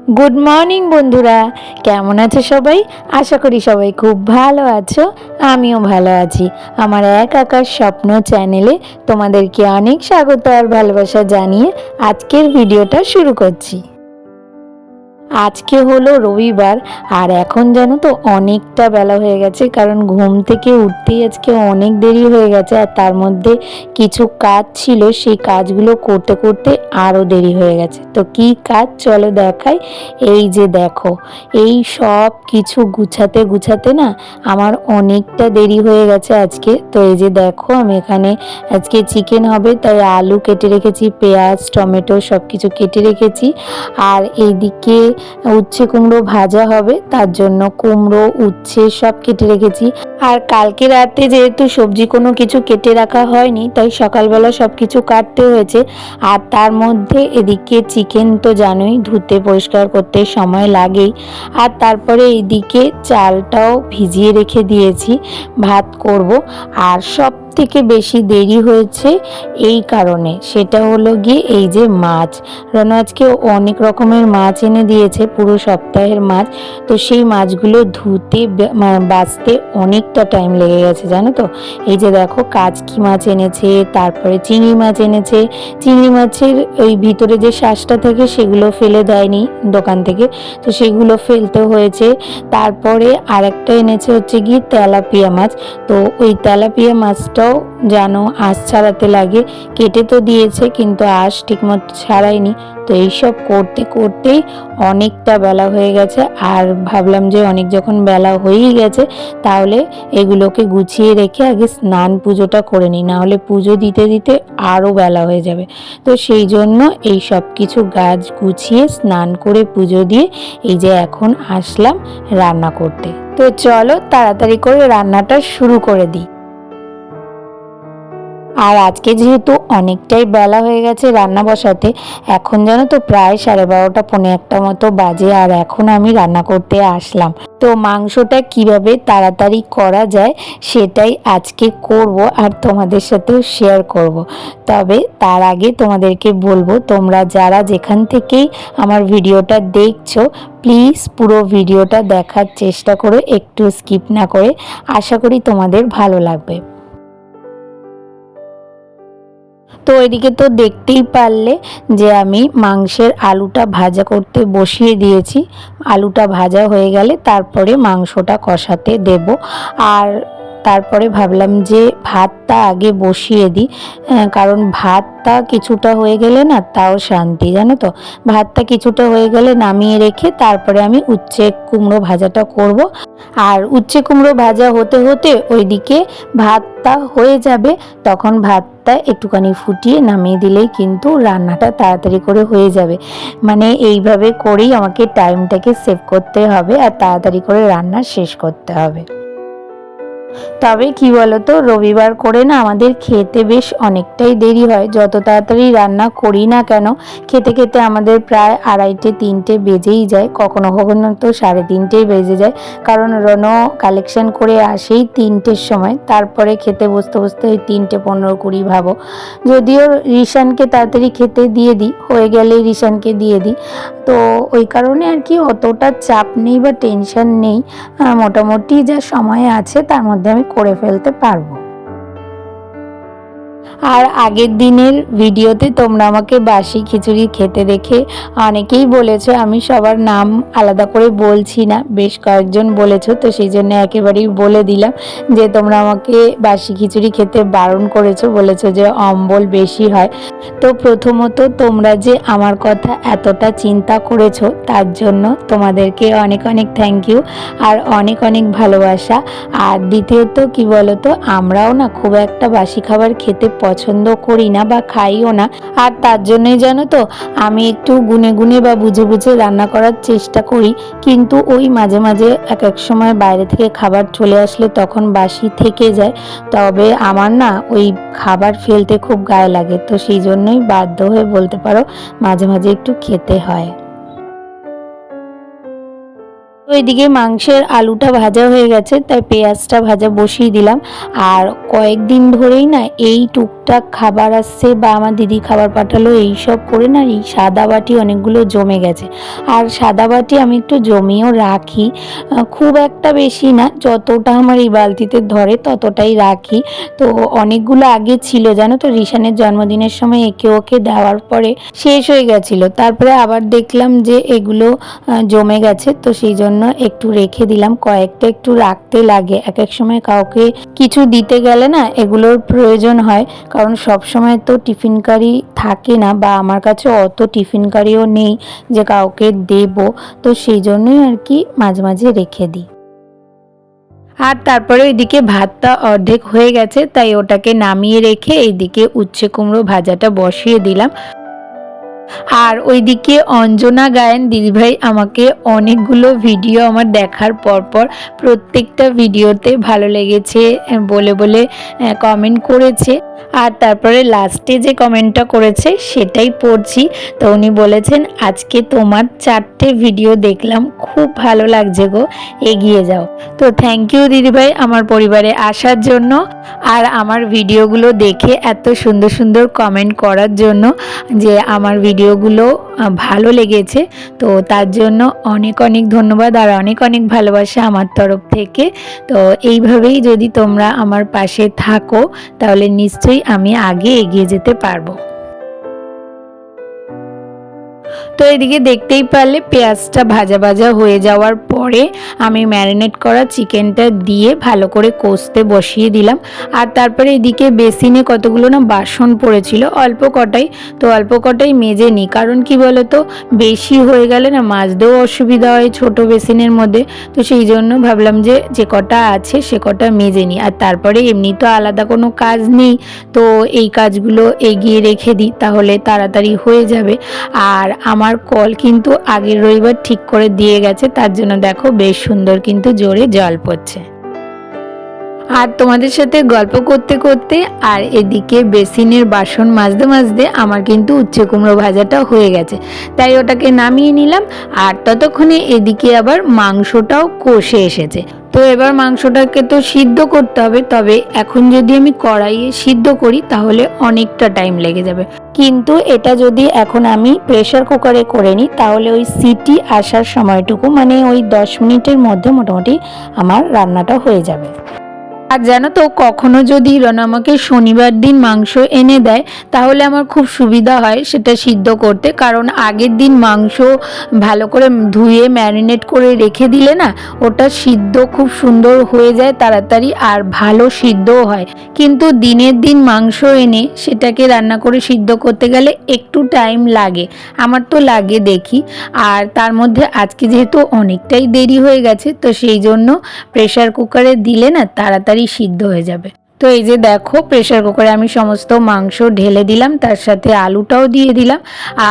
Good morning বন্ধুরা, কেমন আছো সবাই? আশা করি সবাই খুব ভালো আছো। আমিও ভালো আছি। আমার এক আকাশ স্বপ্ন চ্যানেলে তোমাদেরকে অনেক স্বাগত আর ভালোবাসা জানিয়ে আজকের ভিডিওটা শুরু করছি। আজকে হলো রবিবার আর এখন জানো তো অনেকটা বেলা হয়ে গেছে, কারণ ঘুম থেকে উঠতেই আজকে অনেক দেরি হয়ে গেছে। আর তার মধ্যে কিছু কাজ ছিল, সেই কাজগুলো করতে করতে আরও দেরি হয়ে গেছে। তো কি কাজ চলো দেখাই। এই যে দেখো, এই সব কিছু গুছাতে গুছাতে না আমার অনেকটা দেরি হয়ে গেছে আজকে। তো এই যে দেখো, আমি এখানে আজকে চিকেন হবে তাই আলু কেটে রেখেছি, পেঁয়াজ টমেটো সব কিছু কেটে রেখেছি। আর এইদিকে উচ্ছে কুমড়ো ভাজা হবে, তার জন্য কুমড়ো উচ্ছে সব কেটে রেখেছি। আর কালকে রাতে যেহেতু সবজি কোনো কিছু কেটে রাখা হয়নি, তাই সকালবেলা সব কিছু কাটতে হয়েছে। আর তার মধ্যে এদিকে চিকেন তো জানোই, ধুতে পরিষ্কার করতে সময় লাগেই। আর তারপরে এইদিকে চালটাও ভিজিয়ে রেখে দিয়েছি, ভাত করব। আর সব থেকে বেশি দেরি হয়েছে এই কারণে, সেটা হলো গিয়ে এই যে মাছ। রনো আজকে অনেক রকমের মাছ এনে দিয়েছে, পুরো সপ্তাহের মাছ। তো সেই মাছগুলো ধুতে বাছতে অনেকটা টাইম লেগে গেছে জানো তো। এই যে দেখো, কাচকি মাছ এনেছে, তারপরে চিংড়ি মাছ এনেছে। চিংড়ি মাছের ওই ভিতরে যে শ্বাসটা থাকে সেগুলো ফেলে দেয়নি দোকান থেকে, তো সেগুলো ফেলতে হয়েছে। তারপরে আরেকটা এনেছে হচ্ছে গিয়ে তেলাপিয়া মাছ। তো ওই তেলাপিয়া মাছটাও জানো আঁশ ছাড়াতে লাগে, কেটে তো দিয়েছে কিন্তু আঁশ ঠিকমতো ছাড়ায়নি। তো এইসব করতে করতেই অনেকটা বেলা হয়ে গেছে। আর ভাবলাম যে অনেক যখন বেলা হয়েই গেছে, তাহলে এগুলোকে গুছিয়ে রেখে আগে স্নান পুজোটা করে নিই, নাহলে পুজো দিতে দিতে আরও বেলা হয়ে যাবে। তো সেই জন্য এই সব কিছু গাছ গুছিয়ে স্নান করে পুজো দিয়ে এই যে এখন আসলাম রান্না করতে। তো চলো তাড়াতাড়ি করে রান্নাটা শুরু করে দিই। আর আজকে যেহেতু অনেকটাই বেলা হয়ে গেছে রান্না বসাতে, এখন জানো তো প্রায় 12:30 পৌনে 1টা মতো বাজে। আর এখন আমি রান্না করতে আসলাম। তো মাংসটা কিভাবে তাড়াতাড়ি করা যায় সেটাই আজকে করব আর তোমাদের সাথেও শেয়ার করব। তবে তার আগে তোমাদেরকে বলবো, তোমরা যারা যেখান থেকেই আমার ভিডিওটা দেখছো, প্লিজ পুরো ভিডিওটা দেখার চেষ্টা করো, একটু স্কিপ না করে। আশা করি তোমাদের ভালো লাগবে। তো এদিকে তো দেখতেই পারলে যে আমি মাংসের আলুটা ভাজা করতে বসিয়ে দিয়েছি। আলুটা ভাজা হয়ে গেলে তারপরে মাংসটা কষাতে দেব। আর তারপরে ভাবলাম যে ভাতটা আগে বসিয়ে দিই, কারণ ভাতটা কিছুটা হয়ে গেলে না তাও শান্তি জানো তো। ভাতটা কিছুটা হয়ে গেলে নামিয়ে রেখে তারপরে আমি উচ্ছে কুমড়ো ভাজাটা করব। আর উচ্ছে কুমড়ো ভাজা হতে হতে ওইদিকে ভাতটা হয়ে যাবে, তখন ভাতটা একটুখানি ফুটিয়ে নামিয়ে দিলেই কিন্তু রান্নাটা তাড়াতাড়ি করে হয়ে যাবে। মানে এইভাবে করেই আমাকে টাইমটাকে সেভ করতে হবে আর তাড়াতাড়ি করে রান্না শেষ করতে হবে। তবে কি বলতো, রবিবার করে না আমাদের খেতে বেশ অনেকটাই দেরি হয়। যত তাড়াতাড়ি রান্না করি না কেন, খেতে খেতে আমাদের প্রায় 2:30-3টে বেজেই যায়, কখনো কখনো তো 3:30 বেজে যায়। কারণ রনো কালেকশন করে আসেই 3টের সময়, তারপরে খেতে বসতে বসতে ওই 3:15-20 ভাবো। যদিও রিশানকে তাড়াতাড়ি খেতে দিয়ে দিই, হয়ে গেলেই রিশানকে দিয়ে দিই। তো ওই কারণে আর কি অতটা চাপ নেই বা টেনশন নেই। মোটামুটি যা সময় আছে তার মধ্যে আমি করে ফেলতে পারবো। আর আগের দিনের ভিডিওতে তোমরা আমাকে বাসি খিচুড়ি খেতে দেখে অনেকেই বলেছো, আমি সবার নাম আলাদা করে বলছি না, বেশ কয়েকজন বলেছো, তো সেই জন্য একেবারেই বলে দিলাম যে তোমরা আমাকে বাসি খিচুড়ি খেতে বারণ করেছো, বলেছো যে অম্বল বেশি হয়। তো প্রথমত তোমরা যে আমার কথা এতটা চিন্তা করেছো তার জন্য তোমাদেরকে অনেক অনেক থ্যাংক ইউ আর অনেক অনেক ভালোবাসা। আর দ্বিতীয়ত কি বলতো, আমরাও না খুব একটা বাসি খাবার খেতে পছন্দ করি না বা খাইও না। আর তার জন্যই জানো তো আমি একটু গুনে গুনে বা বুঝে বুঝে রান্না করার চেষ্টা করি, কিন্তু ওই মাঝে মাঝে এক এক সময় বাইরে থেকে খাবার চলে আসলে তখন বাসি থেকে যায়। তবে আমার না ওই খাবার ফেলতে খুব গায়ে লাগে, তো সেই জন্যই বাধ্য হয়ে বলতে পারো মাঝে মাঝে একটু খেতে হয়। ওইদিকে মাংসের আলুটা ভাজা হয়ে গেছে, তাই পেঁয়াজটা ভাজা বসিয়ে দিলাম। আর কয়েকদিন ধরেই না এই টুকটাক খাবার আসছে বা আমার দিদি খাবার পাঠালো, এই সব করে না এই সাদা বাটি অনেকগুলো জমে গেছে। আর সাদা বাটি আমি একটু জমিয়েও রাখি, খুব একটা বেশি না, যতটা আমার এই বালতিতে ধরে ততটাই রাখি। তো অনেকগুলো আগে ছিল জানো তো, রিশানের জন্মদিনের সময় একে ওকে দেওয়ার পরে শেষ হয়ে গেছিলো। তারপরে আবার দেখলাম যে এগুলো জমে গেছে, তো সেই জন্য একটু রেখে দিলাম। কয়েকটা একটু রাখতে লাগে, এক এক সময় কাউকে কিছু দিতে গেলে না এগুলোর প্রয়োজন হয়, কারণ সব সময় তো টিফিন কারি থাকে না, বা আমার কাছে অত টিফিন কারিও নেই যে কাউকে দেব, তো সেই জন্যই আর কি মাঝে মাঝে রেখে দিই। আর তারপরে ওইদিকে ভাতটা অর্ধেক হয়ে গেছে, তাই ওটাকে নামিয়ে রেখে এইদিকে উচ্ছে কুমড়ো ভাজাটা বসিয়ে দিলাম। আর ওইদিকে অঞ্জনা গায়েন দিদিভাই আমাকে অনেকগুলো ভিডিও আমার দেখার পর প্রত্যেকটা ভিডিওতে ভালো লেগেছে বলে বলে কমেন্ট করেছে। আর তারপরে লাস্টে যে কমেন্টটা করেছে সেটাই পড়ছি। তো উনি বলেছেন, আজকে তোমার 4টে ভিডিও দেখলাম, খুব ভালো লাগছে গো, এগিয়ে যাও। তো থ্যাংক ইউ দিদিভাই আমার পরিবারে আসার জন্য, আর আমার ভিডিওগুলো দেখে এত সুন্দর সুন্দর কমেন্ট করার জন্য, যে আমার ভিডিওগুলো ভালো লেগেছে। তো তার জন্য অনেক অনেক ধন্যবাদ আর অনেক অনেক ভালোবাসা আমার তরফ থেকে। তো এইভাবেই যদি তোমরা আমার পাশে থাকো তাহলে নিশ্চয়ই আমি আগে এগিয়ে যেতে পারবো। তো এদিকে দেখতেই পারলে পেঁয়াজটা ভাজা ভাজা হয়ে যাওয়ার পরে আমি ম্যারিনেট করা চিকেনটা দিয়ে ভালো করে কষতে বসিয়ে দিলাম। আর তারপরে এদিকে বেসিনে কতগুলো না বাসন পড়েছিল, অল্প কটাই, তো অল্প কটাই মেজে নিই, কারণ কি বলতো বেশি হয়ে গেলে না মাজতেও অসুবিধা হয় ছোট বেসিনের মধ্যে। তো সেই জন্য ভাবলাম যে যে কটা আছে সে কটা মেজে নিই। আর তারপরে এমনি তো আলাদা কোনো কাজ নেই, তো এই কাজগুলো এগিয়ে রেখে দিই, তাহলে তাড়াতাড়ি হয়ে যাবে। আর আমার কল কিন্তু আগের রবিবার ঠিক করে দিয়ে গেছে, তার জন্য দেখো বেশ সুন্দর কিন্তু জোরে জল পড়ছে। আর তোমাদের সাথে গল্প করতে করতে আর এদিকে বেসিনের বাসন মাজতে মাজতে আমার কিন্তু উচ্ছে কুমড়ো ভাজাটা হয়ে গেছে, তাই ওটাকে নামিয়ে নিলাম। আর ততক্ষণে এদিকে আবার মাংসটাও কষে এসেছে। তো এবার মাংসটাকে তো সিদ্ধ করতে হবে, তবে এখন যদি আমি কড়াইয়ে সিদ্ধ করি তাহলে অনেকটা টাইম লেগে যাবে, কিন্তু এটা যদি এখন আমি প্রেসার কুকারে করে নিই তাহলে ওই সিটি আসার সময়টুকু, মানে ওই 10 মিনিটের মধ্যে মোটামুটি আমার রান্নাটা হয়ে যাবে। আর জানো তো, কখনো যদি রনা আমাকে শনিবার দিন মাংস এনে দেয় তাহলে আমার খুব সুবিধা হয় সেটা সিদ্ধ করতে, কারণ আগের দিন মাংস ভালো করে ধুয়ে ম্যারিনেট করে রেখে দিলে না ওটা সিদ্ধ খুব সুন্দর হয়ে যায় তাড়াতাড়ি, আর ভালো সিদ্ধও হয়। কিন্তু দিনের দিন মাংস এনে সেটাকে রান্না করে সিদ্ধ করতে গেলে একটু টাইম লাগে, আমার তো লাগে দেখি। আর তার মধ্যে আজকে যেহেতু অনেকটাই দেরি হয়ে গেছে, তো সেই জন্য প্রেসার কুকারে দিলে না তাড়াতাড়ি সিদ্ধ হয়ে যাবে। তো এই যে দেখো প্রেসার কুকারে আমি সমস্ত মাংস ঢেলে দিলাম, তার সাথে আলুটাও দিয়ে দিলাম।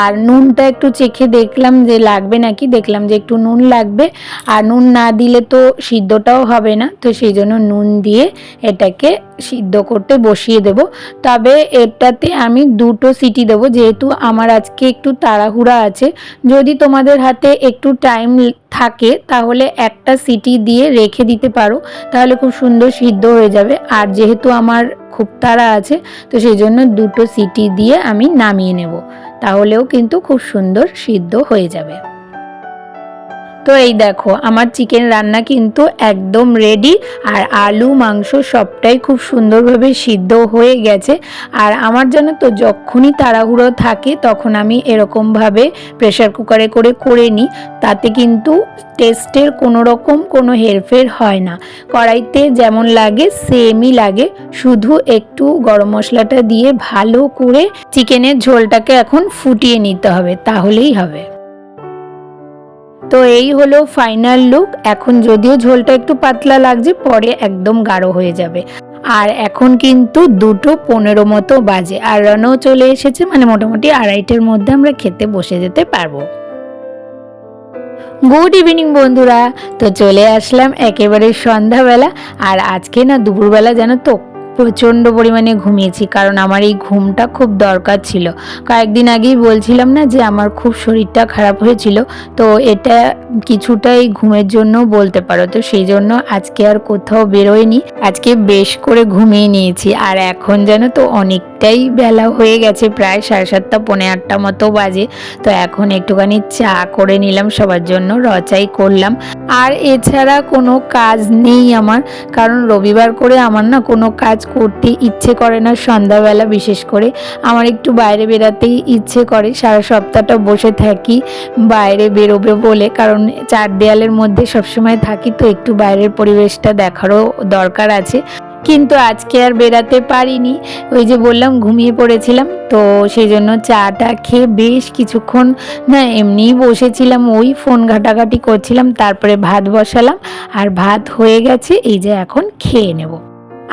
আর নুনটা একটু চেখে দেখলাম যে লাগবে নাকি, দেখলাম যে একটু নুন লাগবে, আর নুন না দিলে তো সিদ্ধটাও হবে না, তো সেই জন্য নুন দিয়ে এটাকে সিদ্ধ করতে বসিয়ে দেব। তবে এটাতে আমি 2টো সিটি দেবো, যেহেতু আমার আজকে একটু তাড়াহুড়া আছে। যদি তোমাদের হাতে একটু টাইম থাকে তাহলে একটা সিটি দিয়ে রেখে দিতে পারো, তাহলে খুব সুন্দর সিদ্ধ হয়ে যাবে। আর যেহেতু আমার খুব তাড়া আছে, তো সেই জন্য 2টো সিটি দিয়ে আমি নামিয়ে নেব, তাহলেও কিন্তু খুব সুন্দর সিদ্ধ হয়ে যাবে। তো এই দেখো আমার চিকেন রান্না কিন্তু একদম রেডি, আর আলু মাংস সবটাই খুব সুন্দরভাবে সিদ্ধ হয়ে গেছে। আর আমার জানো তো যখনই তাড়াহুড়ো থাকে তখন আমি এরকমভাবে প্রেসার কুকারে করে নিই, তাতে কিন্তু টেস্টের কোনো রকম কোনো হেরফের হয় না, কড়াইতে যেমন লাগে সেমই লাগে, শুধু একটু গরম মশলাটা দিয়ে ভালো করে চিকেনের ঝোলটাকে এখন ফুটিয়ে নিতে হবে, তাহলেই হবে। তো এই হলো ফাইনাল লুক। এখন যদিও ঝোলটা একটু পাতলা লাগছে, পরে একদম গাঢ় হয়ে যাবে। আর এখন কিন্তু 2:15 মতো বাজে, আর রানও চলে এসেছে, মানে মোটামুটি 2:30-এর মধ্যে আমরা খেতে বসে যেতে পারবো। গুড ইভিনিং বন্ধুরা, তো চলে আসলাম একেবারে সন্ধ্যাবেলা। আর আজকে না দুপুরবেলা জানো তো প্রচণ্ড পরিমাণে ঘুমিয়েছি, কারণ আমার এই ঘুমটা খুব দরকার ছিল। কয়েকদিন আগেই বলছিলাম না যে আমার খুব শরীরটা খারাপ হয়েছিল, তো এটা কিছুটাই ঘুমের জন্য বলতে পারো। তো সেই জন্য আজকে আর কোথাও বেরোয়নি, আজকে বেশ করে ঘুমিয়ে নিয়েছি। আর এখন যেন তো অনেকটাই বেলা হয়ে গেছে, প্রায় 7:30 পৌনে 8টা মতো বাজে। তো এখন একটুখানি চা করে নিলাম, সবার জন্য রচাই করলাম। আর এছাড়া কোনো কাজ নেই আমার, কারণ রবিবার করে আমার না কোনো কাজ করতে ইচ্ছে করে না। সন্ধ্যাবেলা বিশেষ করে আমার একটু বাইরে বেরাতেই ইচ্ছে করে, সারা সপ্তাহটা বসে থাকি বাইরে বেরোবে বলে, কারণ চার দেয়ালের মধ্যে সবসময় থাকি, তো একটু বাইরের পরিবেশটা দেখারও দরকার আছে। কিন্তু আজকে আর বেরাতে পারিনি, ওই যে বললাম ঘুমিয়ে পড়েছিলাম। তো সেই জন্য চাটা খেয়ে বেশ কিছুক্ষণ না এমনিই বসেছিলাম, ওই ফোন ঘাটাঘাটি করছিলাম। তারপরে ভাত বসালাম, আর ভাত হয়ে গেছে, এই যে এখন খেয়ে নেব।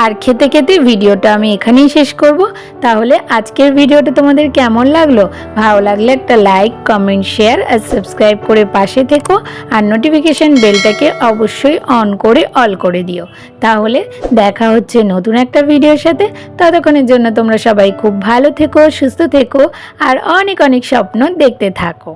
আর খেতে খেতে ভিডিওটা আমি এখানেই শেষ করব। তাহলে আজকের ভিডিওটা তোমাদের কেমন লাগলো? ভালো লাগলে একটা লাইক, কমেন্ট, শেয়ার আর সাবস্ক্রাইব করে পাশে থেকো। আর নোটিফিকেশন বেলটাকে অবশ্যই অন করে অল করে দিও। তাহলে দেখা হচ্ছে নতুন একটা ভিডিওর সাথে। ততক্ষণের জন্য তোমরা সবাই খুব ভালো থেকো, সুস্থ থেকো আর অনেক অনেক স্বপ্ন দেখতে থাকো।